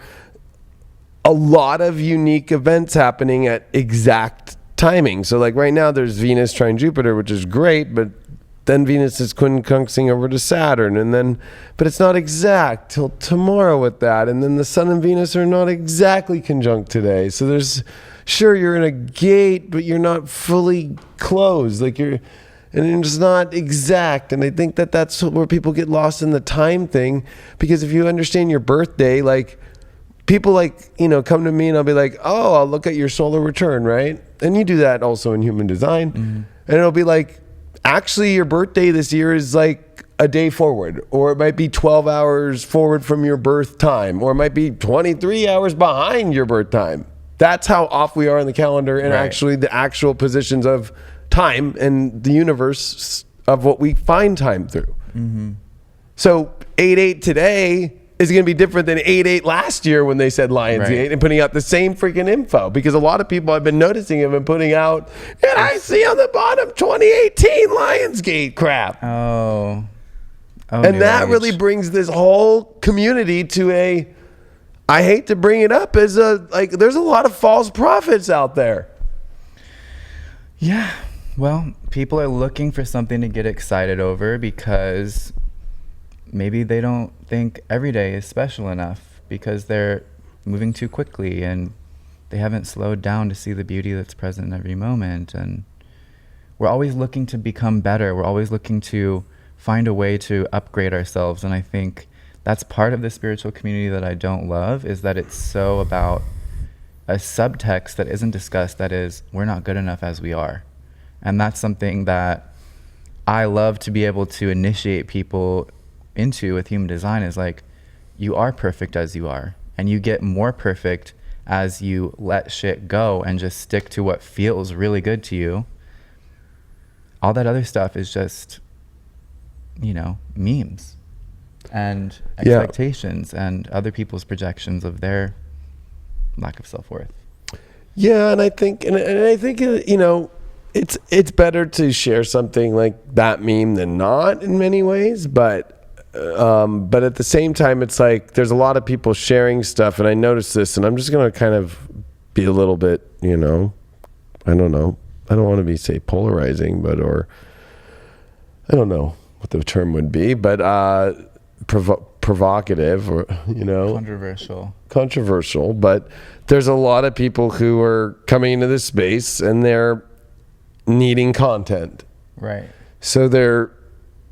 a lot of unique events happening at exact timing. So like right now there's Venus trine Jupiter, which is great, but then Venus is quincunxing over to Saturn, and then, but it's not exact till tomorrow with that. And then the Sun and Venus are not exactly conjunct today. So there's, sure, you're in a gate, but you're not fully closed. Like and it's not exact. And I think that that's where people get lost in the time thing, because if you understand your birthday, like people like, you know, come to me and I'll be like, oh, I'll look at your solar return, right? And you do that also in human design. And it'll be like, actually your birthday this year is like a day forward, or it might be 12 hours forward from your birth time, or it might be 23 hours behind your birth time. That's how off we are in the calendar, and Right. actually the actual positions of time and the universe of what we find time through. So 8/8 today is going to be different than 8/8 last year when they said Lionsgate, Right. and putting out the same freaking info, because a lot of people I've been noticing have been putting out, and I see on the bottom 2018 Lionsgate crap. Oh, And New that Age. really brings this whole community to a, I hate to bring it up, as a, like, there's a lot of false prophets out there. Yeah. Well, people are looking for something to get excited over because maybe they don't think every day is special enough, because they're moving too quickly and they haven't slowed down to see the beauty that's present in every moment. And we're always looking to become better. We're always looking to find a way to upgrade ourselves. And I think that's part of the spiritual community that I don't love, is that it's so about a subtext that isn't discussed, that is, we're not good enough as we are. And that's something that I love to be able to initiate people into with human design is like, you are perfect as you are, and you get more perfect as you let shit go and just stick to what feels really good to you. All that other stuff is just, memes and expectations and other people's projections of their lack of self-worth. Yeah, and I think, it's better to share something like that meme than not in many ways, but at the same time, it's like there's a lot of people sharing stuff, and I noticed this, and I'm just gonna kind of be a little bit, I don't know, I don't want to be say polarizing, or I don't know what the term would be, but provocative, or controversial, but there's a lot of people who are coming into this space and they're needing content, right? So they're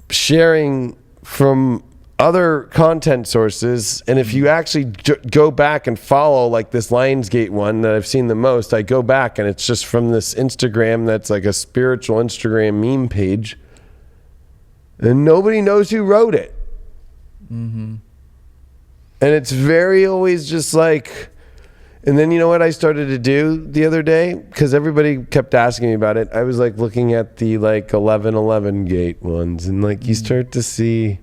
sharing from other content sources, and if you actually go back and follow like this Lionsgate one that I've seen the most, I go back and it's just from this Instagram that's like a spiritual Instagram meme page, and nobody knows who wrote it. And it's very always just like, and then you know what I started to do the other day, because everybody kept asking me about it. I was like looking at the like 1111 gate ones, and like you start to see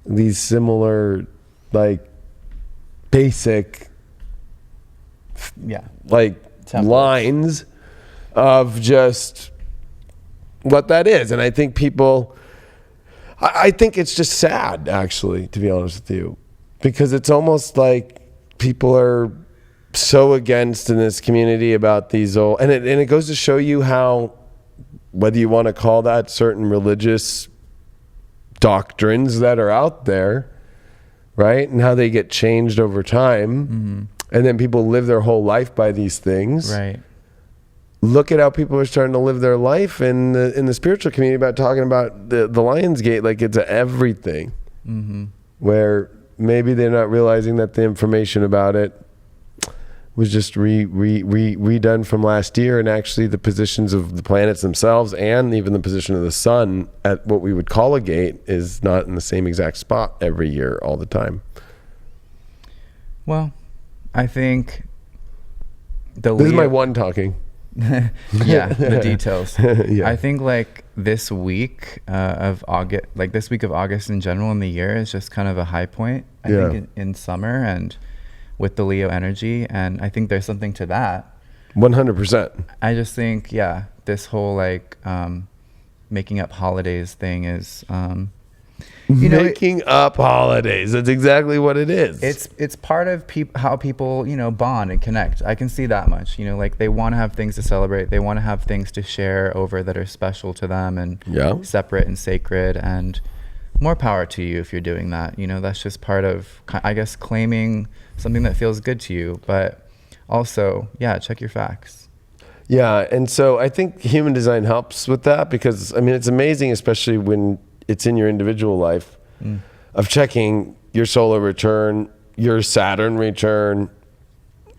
these similar like basic like templates, lines of just what that is. And I think I think it's just sad, actually, to be honest with you, because it's almost like people are so against in this community about these old, and it goes to show you how, whether you want to call that certain religious doctrines that are out there, right, and how they get changed over time, and then people live their whole life by these things, right? Look at how people are starting to live their life in the spiritual community about talking about the Lionsgate like it's everything, where maybe they're not realizing that the information about it was just redone from last year, and actually the positions of the planets themselves and even the position of the sun at what we would call a gate is not in the same exact spot every year all the time. Well, I think this is my one talking. The details. Yeah. I think like this week of August in general in the year is just kind of a high point, I think, in summer and with the Leo energy, and I think there's something to that. 100%. I just think this whole like making up holidays thing is making up holidays. That's exactly what it is. It's part of how people bond and connect. I can see that much. Like they want to have things to celebrate. They want to have things to share over that are special to them and separate and sacred. And more power to you if you're doing that. That's just part of, I guess, claiming something that feels good to you. But also, check your facts. Yeah, and so I think human design helps with that, because I mean it's amazing, especially when it's in your individual life, of checking your solar return, your Saturn return,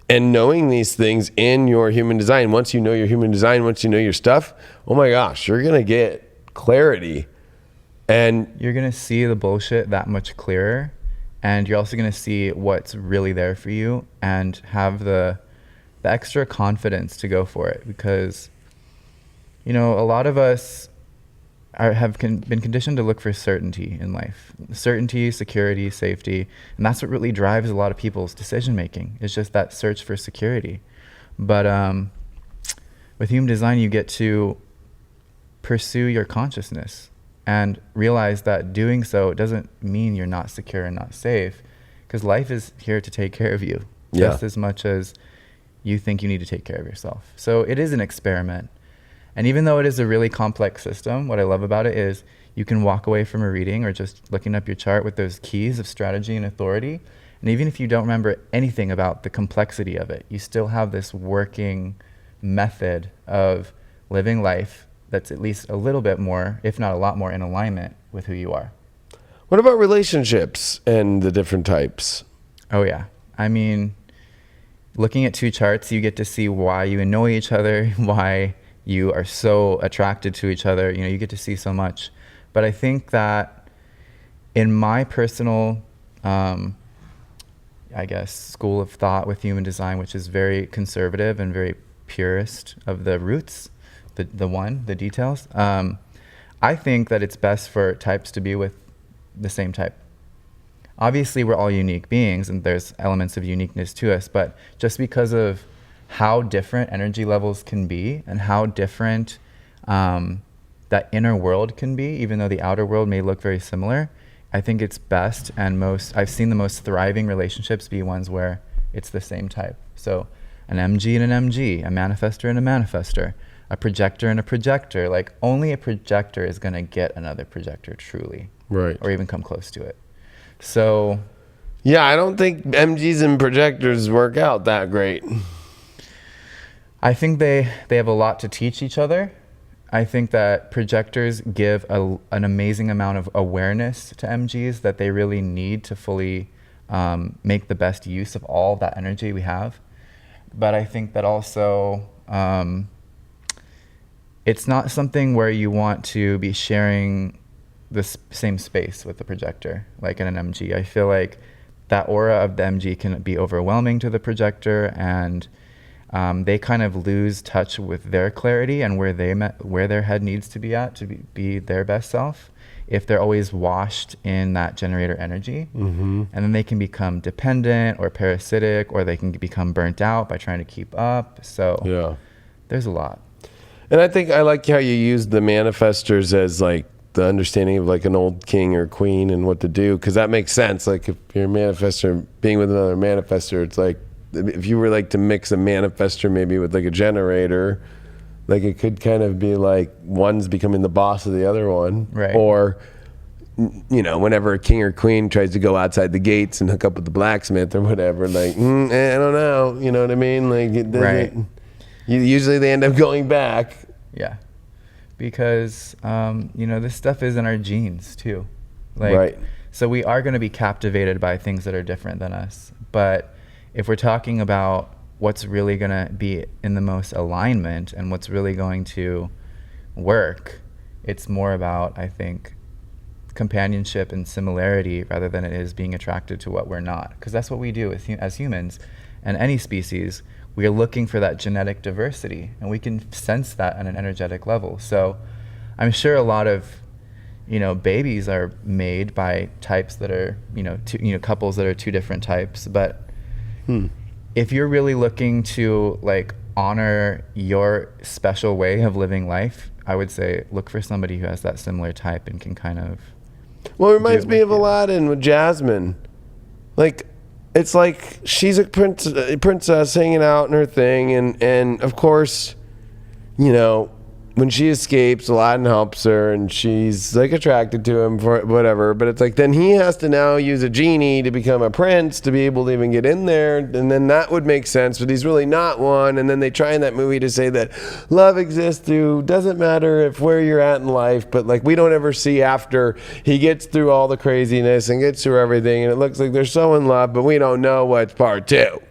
and knowing these things in your human design. Once you know your human design, once you know your stuff, oh my gosh, you're gonna get clarity, and you're gonna see the bullshit that much clearer, and you're also gonna see what's really there for you and have the extra confidence to go for it, because a lot of us have been conditioned to look for certainty in life. Certainty, security, safety. And that's what really drives a lot of people's decision making. It's just that search for security. But with human design, you get to pursue your consciousness and realize that doing so doesn't mean you're not secure and not safe, because life is here to take care of you just as much as you think you need to take care of yourself. So it is an experiment. And even though it is a really complex system, what I love about it is you can walk away from a reading or just looking up your chart with those keys of strategy and authority. And even if you don't remember anything about the complexity of it, you still have this working method of living life that's at least a little bit more, if not a lot more, in alignment with who you are. What about relationships and the different types? Oh yeah. I mean, looking at two charts, you get to see why you annoy each other, why you are so attracted to each other. You know, you get to see so much. But I think that in my personal, I guess, school of thought with human design, which is very conservative and very purist of the roots, the details, I think that it's best for types to be with the same type. Obviously, we're all unique beings, and there's elements of uniqueness to us, but just because of how different energy levels can be and how different that inner world can be, even though the outer world may look very similar, I think it's best and I've seen the most thriving relationships be ones where it's the same type. So an MG and an MG, a manifestor and a manifestor, a projector and a projector. Like, only a projector is going to get another projector truly. Right. Or even come close to it. So yeah, I don't think MGs and projectors work out that great. I think they have a lot to teach each other. I think that projectors give an amazing amount of awareness to MGs that they really need to fully make the best use of all that energy we have. But I think that also it's not something where you want to be sharing the same space with the projector, like in an MG. I feel like that aura of the MG can be overwhelming to the projector, and they kind of lose touch with their clarity and where their head needs to be at to be their best self if they're always washed in that generator energy. Mm-hmm. And then they can become dependent or parasitic, or they can become burnt out by trying to keep up. So yeah, there's a lot. And I think I like how you use the manifestors as like the understanding of like an old king or queen and what to do, because that makes sense. Like if you're a manifestor being with another manifestor, it's like if you were like to mix a manifestor maybe with like a generator, like it could kind of be like one's becoming the boss of the other one. Right. Or, you know, whenever a king or queen tries to go outside the gates and hook up with the blacksmith or whatever, like, I don't know, you know what I mean? Like, right. Usually they end up going back. Yeah. Because, this stuff is in our genes too. Like, right. So we are going to be captivated by things that are different than us. But if we're talking about what's really going to be in the most alignment and what's really going to work, it's more about, I think, companionship and similarity rather than it is being attracted to what we're not. Because that's what we do as humans and any species. We are looking for that genetic diversity, and we can sense that on an energetic level. So I'm sure a lot of, babies are made by types that are, couples that are two different types. But if you're really looking to like honor your special way of living life, I would say look for somebody who has that similar type and can kind of. Well, it reminds me of Aladdin with Jasmine. Like, it's like she's a princess hanging out in her thing, and of course, when she escapes, Aladdin helps her, and she's like attracted to him for whatever. But it's like then he has to now use a genie to become a prince to be able to even get in there, and then that would make sense. But he's really not one. And then they try in that movie to say that love exists through doesn't matter if where you're at in life, but like we don't ever see after he gets through all the craziness and gets through everything, and it looks like they're so in love, but we don't know what's part two.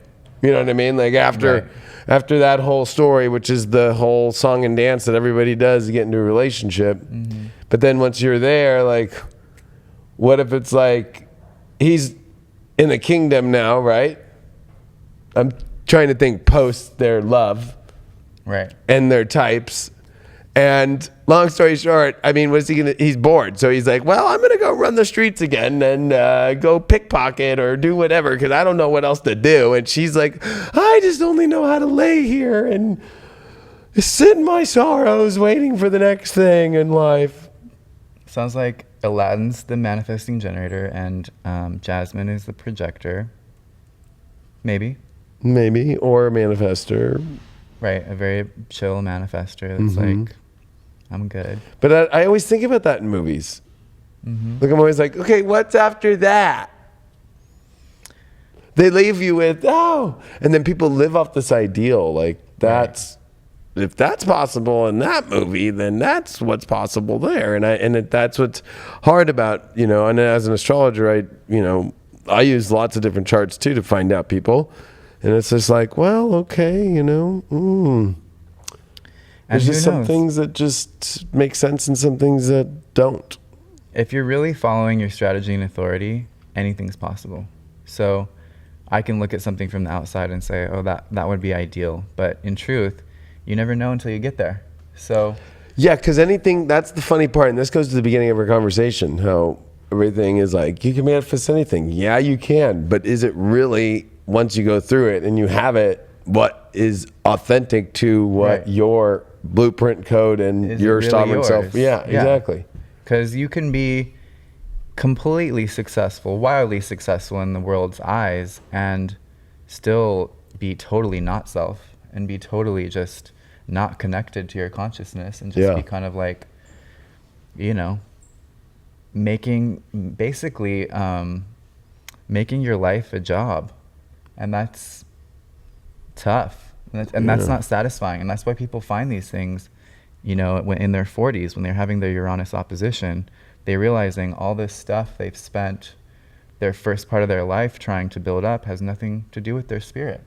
You know what I mean? Like after. Right. After that whole story, which is the whole song and dance that everybody does to get into a relationship. Mm-hmm. But then once you're there, like, what if it's like he's in the kingdom now, right? I'm trying to think post their love. Right. And their types. And long story short, I mean, he's bored. So he's like, well, I'm going to go run the streets again and go pickpocket or do whatever because I don't know what else to do. And she's like, I just only know how to lay here and sit in my sorrows waiting for the next thing in life. Sounds like Aladdin's the manifesting generator and Jasmine is the projector. Maybe. Or a manifestor. Right. A very chill manifestor that's like, I'm good. But I always think about that in movies. Mm-hmm. Like I'm always like, okay, what's after that? They leave you with, and then people live off this ideal. Like that's, right. If that's possible in that movie, then that's what's possible there. And that's what's hard about, and as an astrologer, I use lots of different charts too to find out people. And it's just like, well, okay, And There's who just some knows? things that just make sense and some things that don't. If you're really following your strategy and authority, anything's possible. So I can look at something from the outside and say, oh, that would be ideal. But in truth, you never know until you get there. So Yeah, because anything, that's the funny part. And this goes to the beginning of our conversation, how everything is like, you can manifest anything. Yeah, you can. But is it really, once you go through it and you have it, what is authentic to what your blueprint code and Is your it really sovereign self? yours? Yeah, exactly. Because you can be completely successful, wildly successful in the world's eyes, and still be totally not self, and be totally just not connected to your consciousness, and just be kind of like, you know, making your life a job. And that's tough. And that's not satisfying. And that's why people find these things, you know, when in their 40s, when they're having their Uranus opposition, they're realizing all this stuff they've spent their first part of their life trying to build up has nothing to do with their spirit.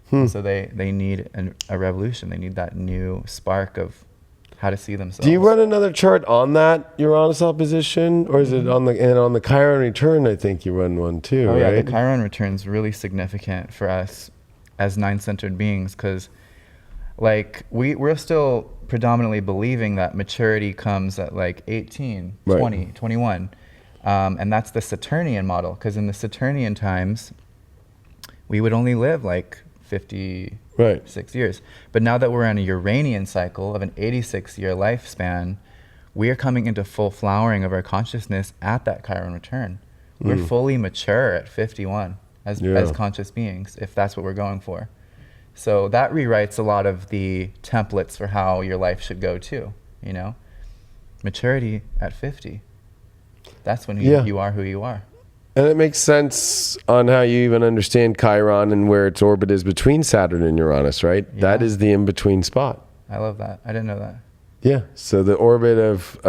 So they need a revolution. They need that new spark of how to see themselves. Do you run another chart on that Uranus opposition? Or is it on the Chiron return? I think you run one too, right? Yeah, the Chiron return's really significant for us as nine-centered beings, because like we're still predominantly believing that maturity comes at like 18, 20, 21. And that's the Saturnian model, because in the Saturnian times, we would only live like 56 years. But now that we're in a Uranian cycle of an 86-year lifespan, we are coming into full flowering of our consciousness at that Chiron return. We're fully mature at 51 as conscious beings, if that's what we're going for. So that rewrites a lot of the templates for how your life should go too, you know? Maturity at 50. That's when you are who you are. And it makes sense on how you even understand Chiron and where its orbit is between Saturn and Uranus, right? Yeah. That is the in-between spot. I love that. I didn't know that. Yeah. So the orbit of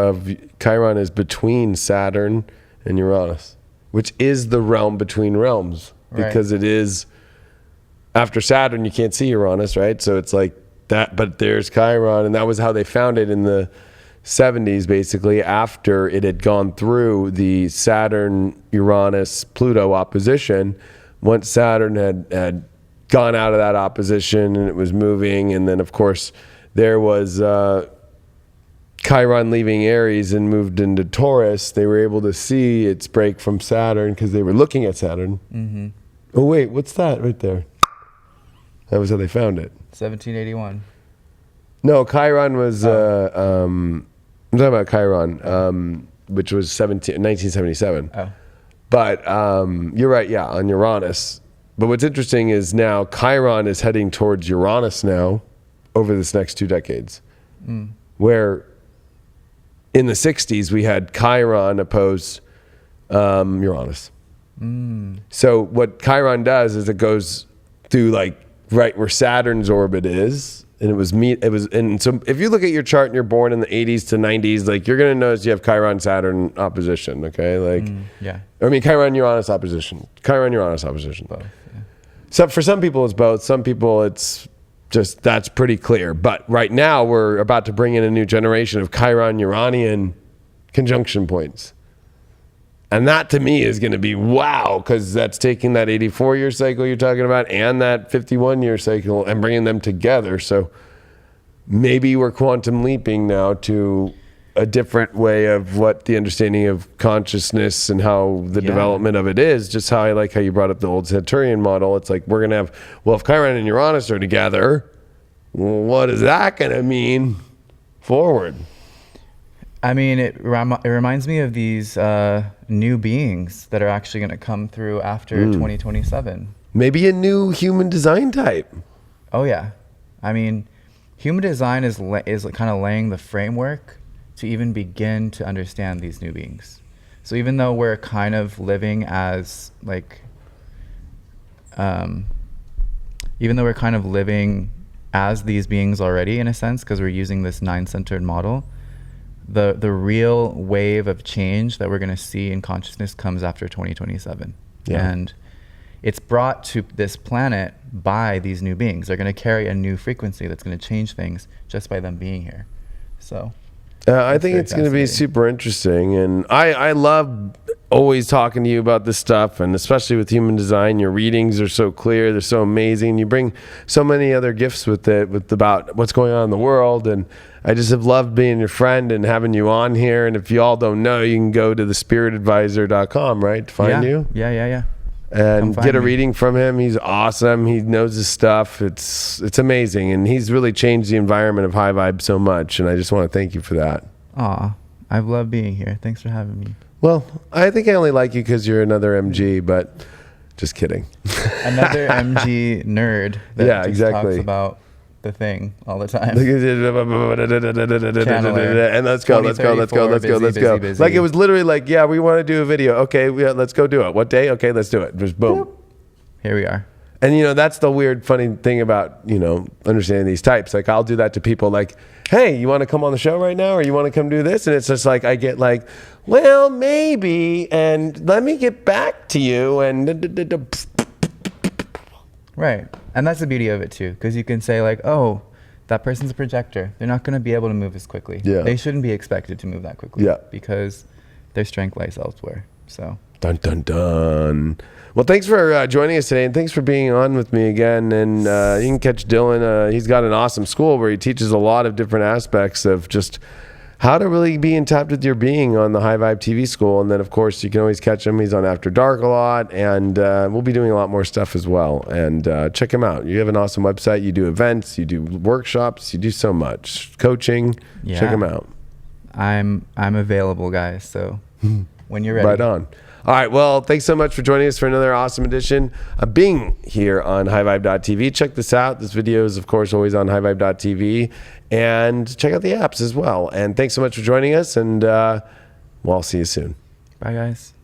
Chiron is between Saturn and Uranus, which is the realm between realms, because it is, after Saturn, you can't see Uranus, right? So it's like that, but there's Chiron, and that was how they found it in the 70s, basically, after it had gone through the Saturn, Uranus, Pluto opposition. Once Saturn had gone out of that opposition and it was moving, and then of course there was Chiron leaving Aries and moved into Taurus, they were able to see its break from Saturn because they were looking at Saturn. Oh wait, what's that right there? That was how they found it. 1781. No, Chiron was I'm talking about Chiron, which was 1977. Oh. But you're right, yeah, on Uranus. But what's interesting is now Chiron is heading towards Uranus now over this next 2 decades. Where in the 60s we had Chiron oppose Uranus. So what Chiron does is it goes through like right where Saturn's orbit is. And and so if you look at your chart and you're born in the 80s to 90s, like you're going to notice you have Chiron Saturn opposition, okay? Like, I mean, Chiron Uranus opposition. Chiron Uranus opposition. Both, yeah. So for some people it's both. Some people it's just, that's pretty clear. But right now we're about to bring in a new generation of Chiron Uranian conjunction points. And that to me is going to be wow, because that's taking that 84-year cycle you're talking about and that 51-year cycle and bringing them together. So maybe we're quantum leaping now to a different way of what the understanding of consciousness and how the development of it is. Just how I like how you brought up the old Saturnian model. It's like we're going to have, well, if Chiron and Uranus are together, what is that going to mean forward? I mean, it reminds me of these new beings that are actually going to come through after 2027. Maybe a new human design type. Oh yeah, I mean, human design is kind of laying the framework to even begin to understand these new beings. So even though we're kind of living as like, even though we're kind of living as these beings already in a sense, because we're using this 9-centered model. The real wave of change that we're going to see in consciousness comes after 2027. Yeah. And it's brought to this planet by these new beings. They're going to carry a new frequency that's going to change things just by them being here. So I think it's going to be super interesting. And I love always talking to you about this stuff, and especially with human design. Your readings are so clear. They're so amazing. You bring so many other gifts with it, with about what's going on in the world. And I just have loved being your friend and having you on here. And if you all don't know, you can go to thespiritadvisor.com, right, to find you. Yeah. And get a reading from him. He's awesome. He knows his stuff. It's amazing. And he's really changed the environment of High Vibe so much. And I just want to thank you for that. Aw, I've loved being here. Thanks for having me. Well, I think I only like you because you're another MG, but just kidding. Another MG nerd that Yeah, just exactly. talks about the thing all the time. And let's go. Busy. Like it was literally like, yeah, we want to do a video. Okay, let's go do it. What day? Okay, let's do it. Just boom. Here we are. And that's the weird, funny thing about, understanding these types. Like I'll do that to people like, hey, you want to come on the show right now? Or you want to come do this? And it's just like, I get like, well, maybe. And let me get back to you. And Right. And that's the beauty of it too. Because you can say like, oh, that person's a projector. They're not going to be able to move as quickly. Yeah. They shouldn't be expected to move that quickly. Yeah. Because their strength lies elsewhere. So. Dun, dun, dun. Well, thanks for joining us today, and thanks for being on with me again. And you can catch Dylan. He's got an awesome school where he teaches a lot of different aspects of just how to really be in touch with your being on the High Vibe TV school. And then, of course, you can always catch him. He's on After Dark a lot, and we'll be doing a lot more stuff as well. And check him out. You have an awesome website. You do events. You do workshops. You do so much. Coaching. Yeah. Check him out. I'm available, guys. So when you're ready. Right on. All right. Well, thanks so much for joining us for another awesome edition of being here on highvibe.tv. Check this out. This video is, of course, always on highvibe.tv. And check out the apps as well. And thanks so much for joining us. And I'll see you soon. Bye, guys.